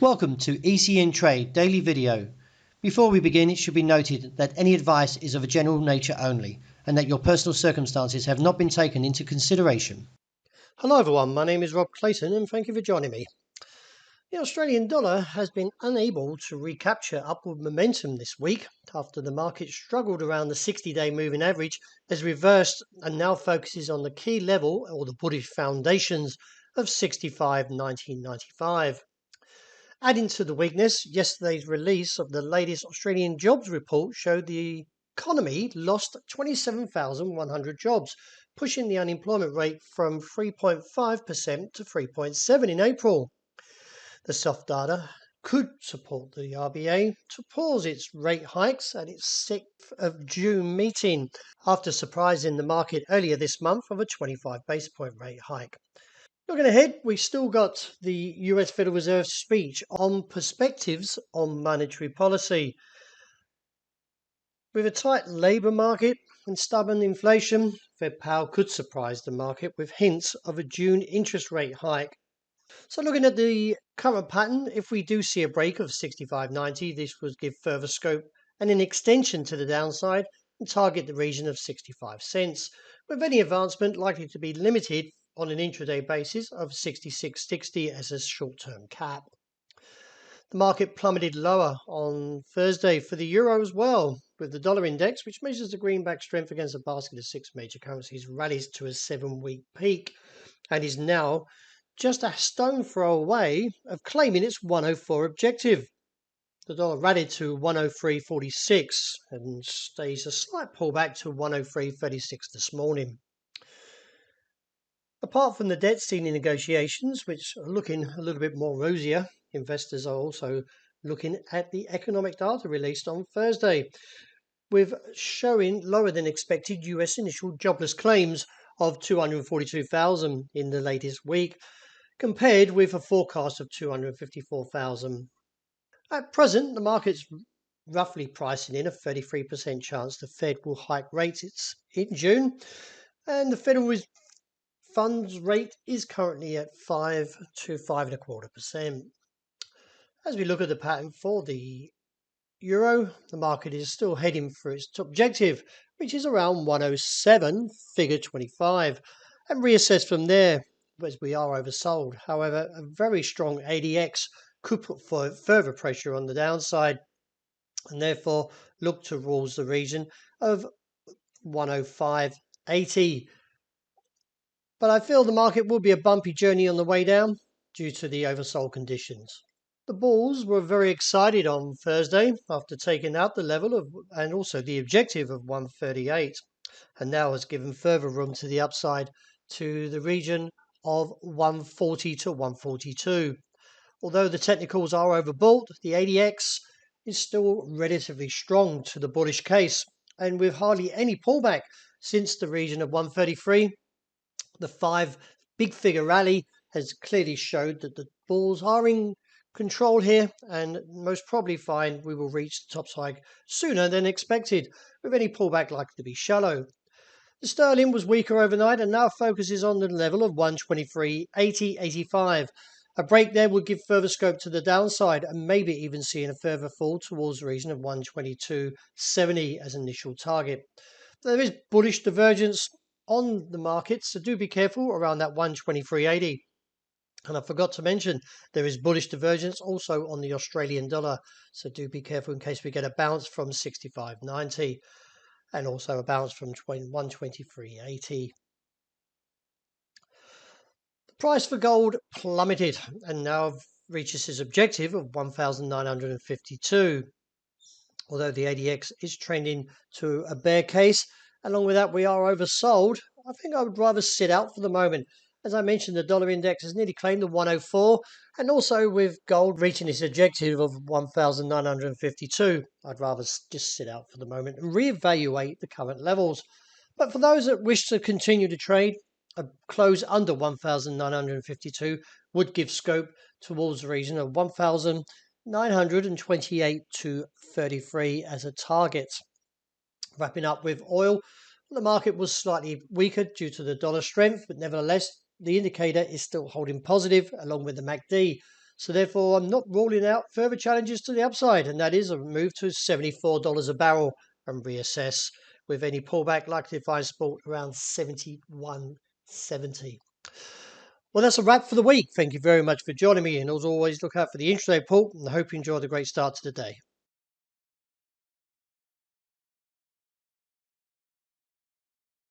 Welcome to ECNTRADE daily video. Before we begin, it should be noted that any advice is of a general nature only and that your personal circumstances have not been taken into consideration. Hello everyone, my name is Rob Clayton and thank you for joining me. The Australian dollar has been unable to recapture upward momentum this week after the market struggled around the 60-day moving average, has reversed and now focuses on the key level or the bullish foundations of 65.1995. Adding to the weakness, yesterday's release of the latest Australian jobs report showed the economy lost 27,100 jobs, pushing the unemployment rate from 3.5% to 3.7% in April. The soft data could support the RBA to pause its rate hikes at its 6th of June meeting after surprising the market earlier this month of a 25 basis point rate hike. Looking ahead, we've still got the US Federal Reserve speech on perspectives on monetary policy. With a tight labour market and stubborn inflation, Fed Powell could surprise the market with hints of a June interest rate hike. So looking at the current pattern, if we do see a break of 65.90, this would give further scope and an extension to the downside and target the region of 65 cents, with any advancement likely to be limited on an intraday basis of 66.60 as a short-term cap. The market plummeted lower on Thursday for the euro as well, with the dollar index, which measures the greenback strength against a basket of 6 major currencies, rallies to a 7-week peak and is now just a stone throw away of claiming its 104 objective. The dollar rallied to 103.46 and stays a slight pullback to 103.36 this morning. Apart from the debt ceiling negotiations, which are looking a little bit more rosier, investors are also looking at the economic data released on Thursday, with showing lower than expected US initial jobless claims of 242,000 in the latest week, compared with a forecast of 254,000. At present, the market's roughly pricing in a 33% chance the Fed will hike rates in June, and the Federal funds rate is currently at 5 to 5.25%. As we look at the pattern for the euro, the market is still heading for its objective, which is around 107, figure 25, and reassess from there as we are oversold. However, a very strong ADX could put further pressure on the downside and therefore look towards the region of 105.80. But I feel the market will be a bumpy journey on the way down due to the oversold conditions. The bulls were very excited on Thursday after taking out the level of and also the objective of 138, and now has given further room to the upside to the region of 140 to 142. Although the technicals are overbought, the ADX is still relatively strong to the bullish case, and with hardly any pullback since the region of 133, the 5 big figure rally has clearly showed that the bulls are in control here and most probably find we will reach the top side sooner than expected, with any pullback likely to be shallow. The sterling was weaker overnight and now focuses on the level of 123.80-85. A break there would give further scope to the downside and maybe even seeing a further fall towards the region of 122.70 as initial target. There is bullish divergence on the markets, so do be careful around that 123.80. And I forgot to mention there is bullish divergence also on the Australian dollar, so do be careful in case we get a bounce from 65.90 and also a bounce from 123.80. The price for gold plummeted and now reaches its objective of 1,952. Although the ADX is trending to a bear case, along with that we are oversold, I think I would rather sit out for the moment. As I mentioned, the dollar index has nearly claimed the 104, and also with gold reaching its objective of 1,952, I'd rather just sit out for the moment and reevaluate the current levels. But for those that wish to continue to trade, a close under 1,952 would give scope towards the region of 1,928 to 33 as a target. Wrapping up with oil, the market was slightly weaker due to the dollar strength, but nevertheless, the indicator is still holding positive along with the MACD. So therefore, I'm not ruling out further challenges to the upside, and that is a move to $74 a barrel and reassess, with any pullback likely to find support around 71.70. Well, that's a wrap for the week. Thank you very much for joining me, and as always, look out for the intraday report, and I hope you enjoy the great start to the day.